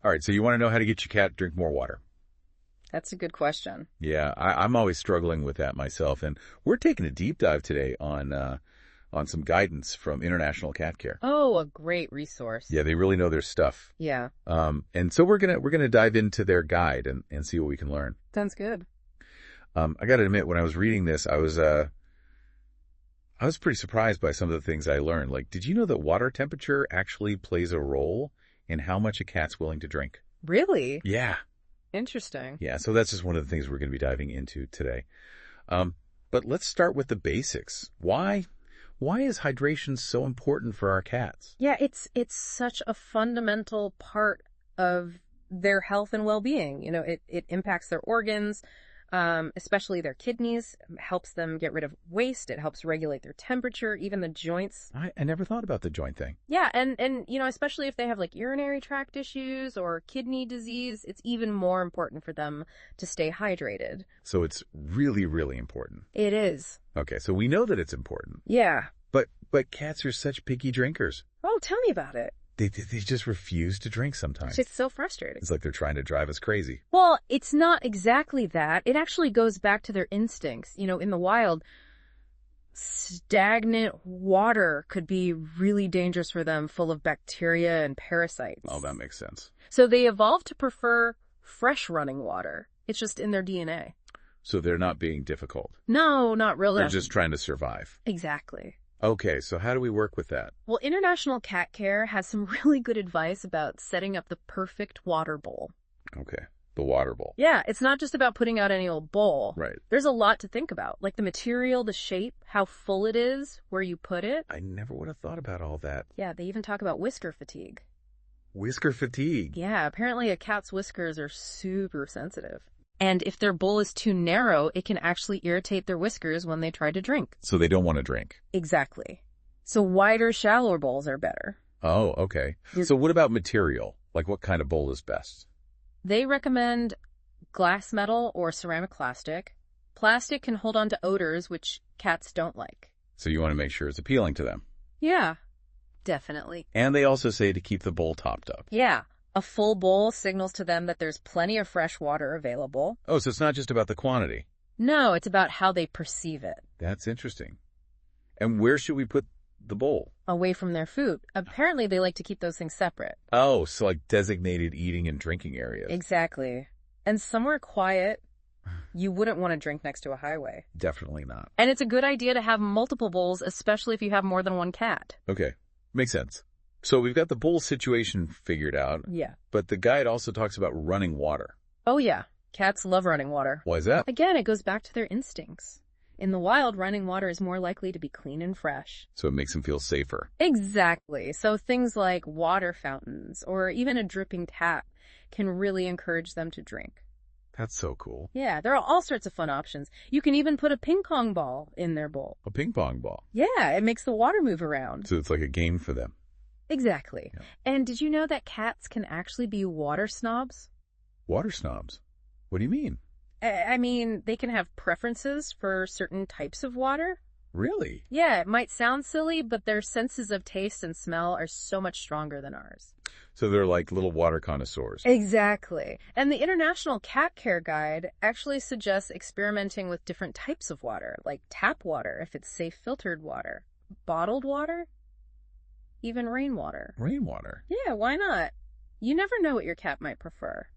All right, so you want to know how to get your cat to drink more water. That's a good question. Yeah, I'm always struggling with that myself, and we're taking a deep dive today on some guidance from International Cat Care. Oh, a great resource. Yeah, they really know their stuff. Yeah. And so we're gonna dive into their guide and see what we can learn. Sounds good. I got to admit, when I was reading this, I was pretty surprised by some of the things I learned. Like, did you know that water temperature actually plays a role in how much a cat's willing to drink? Really? Yeah. Interesting. Yeah, so that's just one of the things we're going to be diving into today. But let's start with the basics. Why is hydration so important for our cats? Yeah, it's such a fundamental part of their health and well-being. You know, it impacts their organs, especially their kidneys, helps them get rid of waste. It helps regulate their temperature, even the joints. I never thought about the joint thing. Yeah, and you know, especially if they have like urinary tract issues or kidney disease, it's even more important for them to stay hydrated. So it's really, really important. It is. Okay, so we know that it's important. Yeah. But cats are such picky drinkers. Oh, tell me about it. They just refuse to drink sometimes. It's so frustrating. It's like they're trying to drive us crazy. Well, it's not exactly that. It actually goes back to their instincts. You know, in the wild, stagnant water could be really dangerous for them, full of bacteria and parasites. Oh, that makes sense. So they evolved to prefer fresh running water. It's just in their DNA. So they're not being difficult. No, not really. They're just trying to survive. Exactly. Okay, so how do we work with that? Well, International Cat Care has some really good advice about setting up the perfect water bowl. Okay, the water bowl. Yeah, it's not just about putting out any old bowl. Right. There's a lot to think about, like the material, the shape, how full it is, where you put it. I never would have thought about all that. Yeah, they even talk about whisker fatigue. Whisker fatigue. Yeah, apparently a cat's whiskers are super sensitive. And if their bowl is too narrow, it can actually irritate their whiskers when they try to drink. So they don't want to drink. Exactly. So wider, shallower bowls are better. Oh, okay. So what about material? Like what kind of bowl is best? They recommend glass metal or ceramic plastic. Plastic can hold on to odors, which cats don't like. So you want to make sure it's appealing to them. Yeah, definitely. And they also say to keep the bowl topped up. Yeah. A full bowl signals to them that there's plenty of fresh water available. Oh, so it's not just about the quantity. No, it's about how they perceive it. That's interesting. And where should we put the bowl? Away from their food. Apparently, they like to keep those things separate. Oh, so like designated eating and drinking areas. Exactly. And somewhere quiet. You wouldn't want to drink next to a highway. Definitely not. And it's a good idea to have multiple bowls, especially if you have more than one cat. Okay, makes sense. So we've got the bowl situation figured out. Yeah. But the guide also talks about running water. Oh, yeah. Cats love running water. Why is that? Again, it goes back to their instincts. In the wild, running water is more likely to be clean and fresh. So it makes them feel safer. Exactly. So things like water fountains or even a dripping tap can really encourage them to drink. That's so cool. Yeah, there are all sorts of fun options. You can even put a ping pong ball in their bowl. A ping pong ball. Yeah, it makes the water move around. So it's like a game for them. Exactly. Yeah. And did you know that cats can actually be water snobs? Water snobs? What do you mean? I mean, they can have preferences for certain types of water. Really? Yeah, it might sound silly, but their senses of taste and smell are so much stronger than ours. So they're like little water connoisseurs. Exactly. And the International Cat Care Guide actually suggests experimenting with different types of water, like tap water if it's safe filtered water, bottled water, even rainwater. Rainwater? Yeah, why not? You never know what your cat might prefer.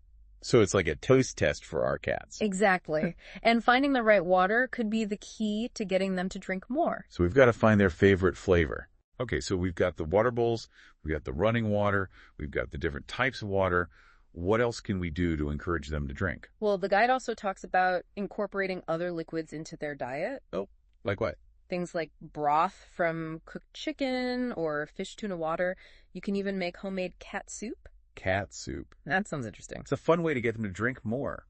So it's like a taste test for our cats. Exactly. And finding the right water could be the key to getting them to drink more. So we've got to find their favorite flavor. Okay, so we've got the water bowls, we've got the running water, we've got the different types of water. What else can we do to encourage them to drink? Well, the guide also talks about incorporating other liquids into their diet. Oh, like what? Things like broth from cooked chicken or fish tuna water. You can even make homemade cat soup. Cat soup. That sounds interesting. It's a fun way to get them to drink more.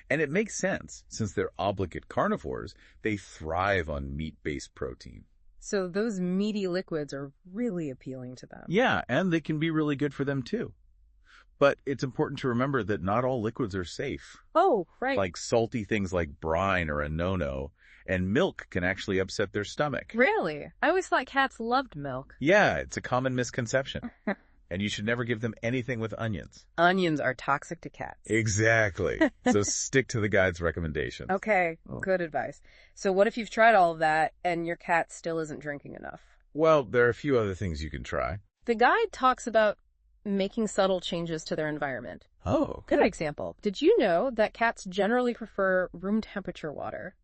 And it makes sense. Since they're obligate carnivores, they thrive on meat-based protein. So those meaty liquids are really appealing to them. Yeah, and they can be really good for them too. But it's important to remember that not all liquids are safe. Oh, right. Like salty things like brine or a no-no, and milk can actually upset their stomach. Really? I always thought cats loved milk. Yeah, it's a common misconception. And you should never give them anything with onions. Onions are toxic to cats. Exactly. So stick to the guide's recommendations. Okay, good advice. So what if you've tried all of that and your cat still isn't drinking enough? Well, there are a few other things you can try. The guide talks about making subtle changes to their environment. Oh, Good example. Did you know that cats generally prefer room temperature water?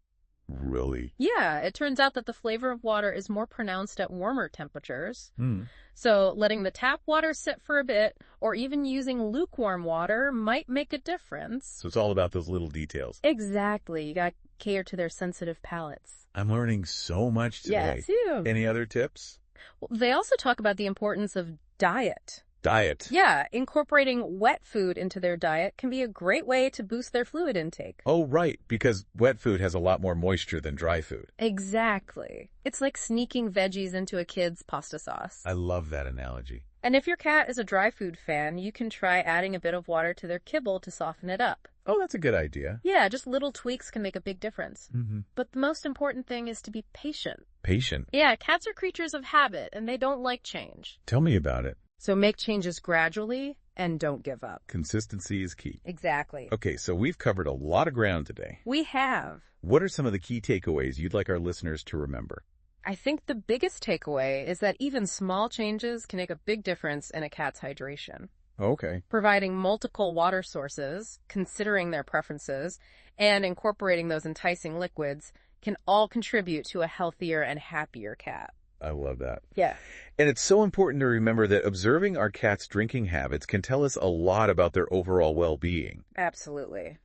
really? Yeah, it turns out that the flavor of water is more pronounced at warmer temperatures. Hmm. So letting the tap water sit for a bit, or even using lukewarm water might make a difference. So it's all about those little details. Exactly. You gotta cater to their sensitive palates. I'm learning so much today. Yeah, too. Any other tips? Well, they also talk about the importance of diet. Diet. Yeah, incorporating wet food into their diet can be a great way to boost their fluid intake. Oh, right, because wet food has a lot more moisture than dry food. Exactly. It's like sneaking veggies into a kid's pasta sauce. I love that analogy. And if your cat is a dry food fan, you can try adding a bit of water to their kibble to soften it up. Oh, that's a good idea. Yeah, just little tweaks can make a big difference. Mm-hmm. But the most important thing is to be patient. Patient. Yeah, cats are creatures of habit, and they don't like change. Tell me about it. So make changes gradually and don't give up. Consistency is key. Exactly. Okay, so we've covered a lot of ground today. We have. What are some of the key takeaways you'd like our listeners to remember? I think the biggest takeaway is that even small changes can make a big difference in a cat's hydration. Okay. Providing multiple water sources, considering their preferences, and incorporating those enticing liquids can all contribute to a healthier and happier cat. I love that. Yeah. And it's so important to remember that observing our cat's drinking habits can tell us a lot about their overall well-being. Absolutely.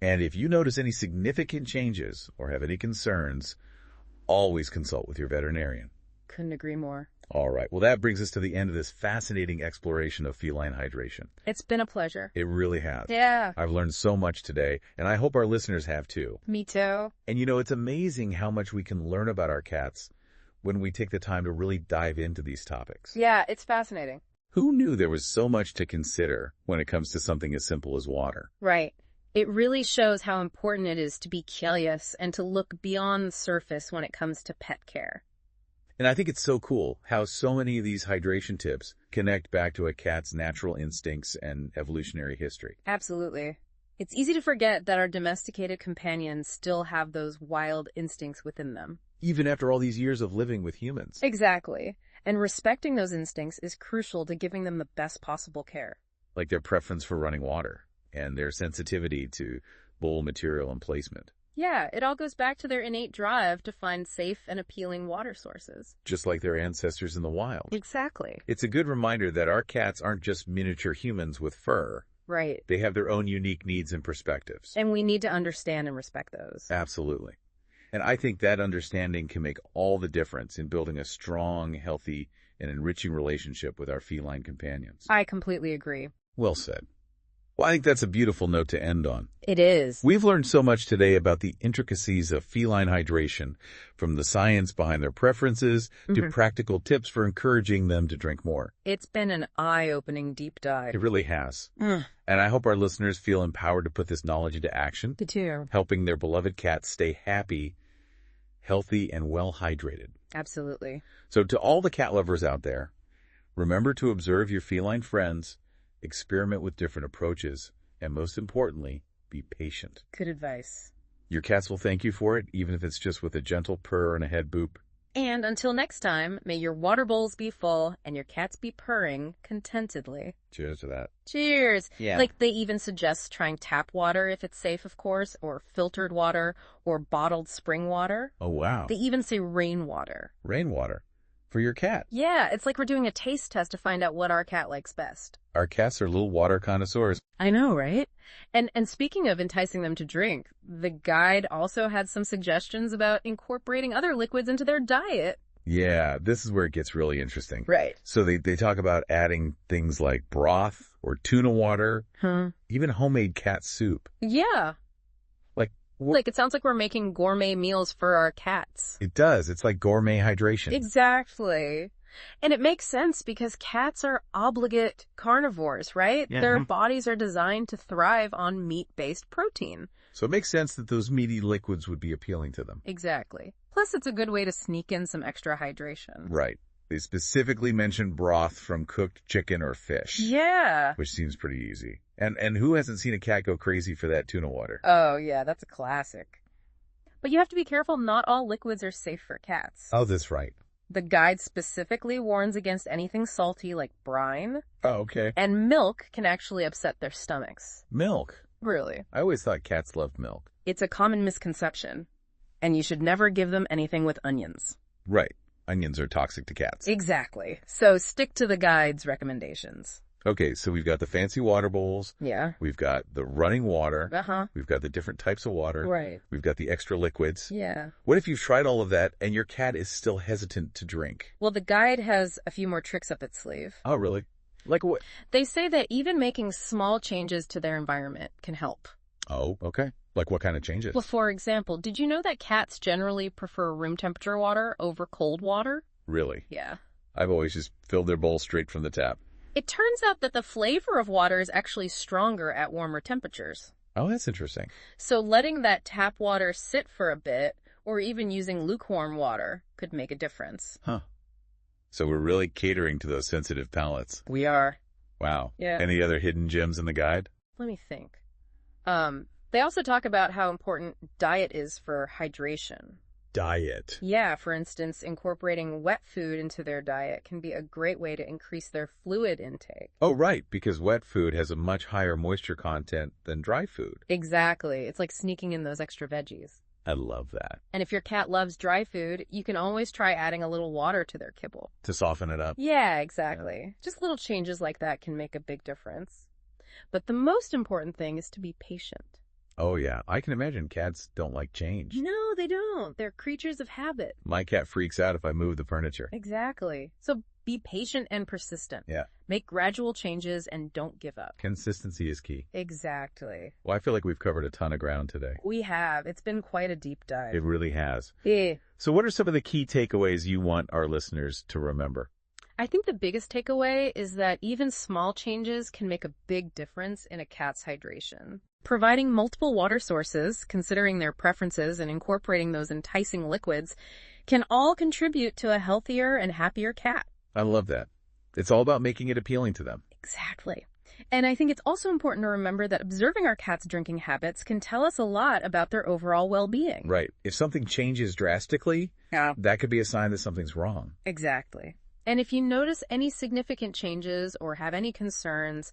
And if you notice any significant changes or have any concerns, always consult with your veterinarian. Couldn't agree more. All right. Well, that brings us to the end of this fascinating exploration of feline hydration. It's been a pleasure. It really has. Yeah. I've learned so much today, and I hope our listeners have too. Me too. And you know, it's amazing how much we can learn about our cats when we take the time to really dive into these topics. Yeah, it's fascinating. Who knew there was so much to consider when it comes to something as simple as water? Right. It really shows how important it is to be curious and to look beyond the surface when it comes to pet care. And I think it's so cool how so many of these hydration tips connect back to a cat's natural instincts and evolutionary history. Absolutely. It's easy to forget that our domesticated companions still have those wild instincts within them. Even after all these years of living with humans. Exactly. And respecting those instincts is crucial to giving them the best possible care. Like their preference for running water and their sensitivity to bowl material and placement. Yeah, it all goes back to their innate drive to find safe and appealing water sources. Just like their ancestors in the wild. Exactly. It's a good reminder that our cats aren't just miniature humans with fur. Right. They have their own unique needs and perspectives. And we need to understand and respect those. Absolutely. And I think that understanding can make all the difference in building a strong, healthy, and enriching relationship with our feline companions. I completely agree. Well said. Well, I think that's a beautiful note to end on. It is. We've learned so much today about the intricacies of feline hydration, from the science behind their preferences to practical tips for encouraging them to drink more. It's been an eye-opening deep dive. It really has. And I hope our listeners feel empowered to put this knowledge into action, Me too. helping their beloved cats stay happy, healthy, and well hydrated. Absolutely. So to all the cat lovers out there, remember to observe your feline friends, experiment with different approaches, and most importantly, be patient. Good advice. Your cats will thank you for it, even if it's just with a gentle purr and a head boop. And until next time, may your water bowls be full and your cats be purring contentedly. Cheers to that. Cheers! Yeah. Like, they even suggest trying tap water if it's safe, of course, or filtered water, or bottled spring water. Oh, wow. They even say rainwater. Rainwater. For your cat. Yeah, it's like we're doing a taste test to find out what our cat likes best. Our cats are little water connoisseurs. I know, right? And speaking of enticing them to drink, the guide also had some suggestions about incorporating other liquids into their diet. Yeah, this is where it gets really interesting. Right. So they talk about adding things like broth or tuna water, even homemade cat soup. Yeah. Like, it sounds like we're making gourmet meals for our cats. It does. It's like gourmet hydration. Exactly. And it makes sense because cats are obligate carnivores, right? Yeah. Their bodies are designed to thrive on meat-based protein. So it makes sense that those meaty liquids would be appealing to them. Exactly. Plus, it's a good way to sneak in some extra hydration. Right. They specifically mentioned broth from cooked chicken or fish. Yeah. Which seems pretty easy. And who hasn't seen a cat go crazy for that tuna water? Oh, yeah, that's a classic. But you have to be careful, not all liquids are safe for cats. Oh, that's right. The guide specifically warns against anything salty like brine. Oh, okay. And milk can actually upset their stomachs. Milk? Really? I always thought cats loved milk. It's a common misconception. And you should never give them anything with onions. Right. Onions are toxic to cats. Exactly. So stick to the guide's recommendations. Okay, so we've got the fancy water bowls. Yeah. We've got the running water. Uh-huh. We've got the different types of water. Right. We've got the extra liquids. Yeah. What if you've tried all of that and your cat is still hesitant to drink? Well, the guide has a few more tricks up its sleeve. Oh, really? Like what? They say that even making small changes to their environment can help. Oh, okay. Like what kind of changes? Well, for example, did you know that cats generally prefer room temperature water over cold water? Really? Yeah. I've always just filled their bowl straight from the tap. It turns out that the flavor of water is actually stronger at warmer temperatures. Oh, that's interesting. So letting that tap water sit for a bit, or even using lukewarm water, could make a difference. Huh. So we're really catering to those sensitive palates. We are. Wow. Yeah. Any other hidden gems in the guide? Let me think. They also talk about how important diet is for hydration. Diet. Yeah, for instance, incorporating wet food into their diet can be a great way to increase their fluid intake. Oh, right, because wet food has a much higher moisture content than dry food. Exactly. It's like sneaking in those extra veggies. I love that. And if your cat loves dry food, you can always try adding a little water to their kibble. To soften it up. Yeah, exactly. Just little changes like that can make a big difference. But the most important thing is to be patient. Oh, yeah. I can imagine cats don't like change. No, they don't. They're creatures of habit. My cat freaks out if I move the furniture. Exactly. So be patient and persistent. Yeah. Make gradual changes and don't give up. Consistency is key. Exactly. Well, I feel like we've covered a ton of ground today. We have. It's been quite a deep dive. It really has. Yeah. So what are some of the key takeaways you want our listeners to remember? I think the biggest takeaway is that even small changes can make a big difference in a cat's hydration. Providing multiple water sources, considering their preferences and incorporating those enticing liquids, can all contribute to a healthier and happier cat. I love that. It's all about making it appealing to them. Exactly. And I think it's also important to remember that observing our cat's drinking habits can tell us a lot about their overall well-being. Right. If something changes drastically, that could be a sign that something's wrong. Exactly. And if you notice any significant changes or have any concerns,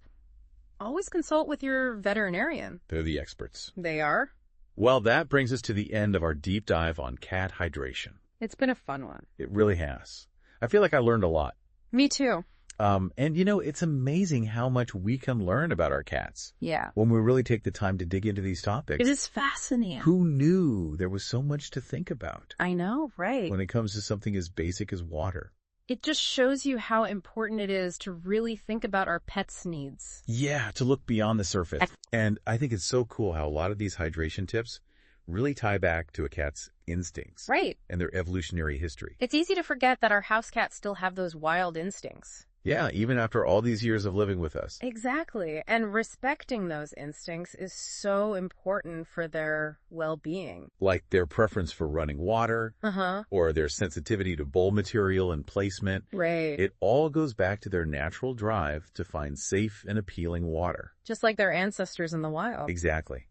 always consult with your veterinarian. They're the experts. They are. Well, that brings us to the end of our deep dive on cat hydration. It's been a fun one. It really has. I feel like I learned a lot. Me too. And you know, it's amazing how much we can learn about our cats. Yeah. When we really take the time to dig into these topics. It is fascinating. Who knew there was so much to think about? I know, right? When it comes to something as basic as water. It just shows you how important it is to really think about our pets' needs. Yeah, to look beyond the surface. And I think it's so cool how a lot of these hydration tips really tie back to a cat's instincts. Right. And their evolutionary history. It's easy to forget that our house cats still have those wild instincts. Yeah, even after all these years of living with us. Exactly. And respecting those instincts is so important for their well-being. Like their preference for running water. Or their sensitivity to bowl material and placement. Right. It all goes back to their natural drive to find safe and appealing water. Just like their ancestors in the wild. Exactly.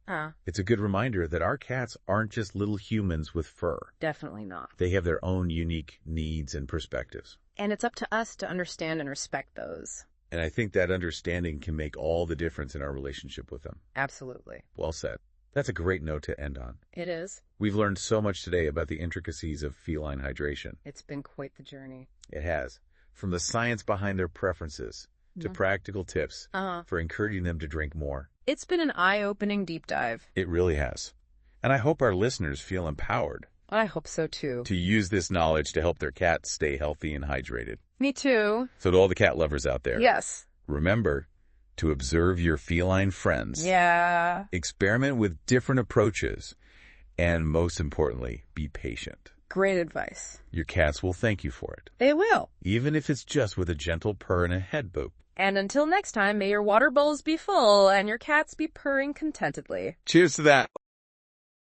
It's a good reminder that our cats aren't just little humans with fur. Definitely not. They have their own unique needs and perspectives. And it's up to us to understand and respect those. And I think that understanding can make all the difference in our relationship with them. Absolutely. Well said. That's a great note to end on. It is. We've learned so much today about the intricacies of feline hydration. It's been quite the journey. It has. From the science behind their preferences to practical tips for encouraging them to drink more. It's been an eye-opening deep dive. It really has. And I hope our listeners feel empowered. I hope so too. To use this knowledge to help their cats stay healthy and hydrated. Me too. So to all the cat lovers out there. Yes. Remember to observe your feline friends. Yeah. Experiment with different approaches. And most importantly, be patient. Great advice. Your cats will thank you for it. They will. Even if it's just with a gentle purr and a head boop. And until next time, may your water bowls be full and your cats be purring contentedly. Cheers to that.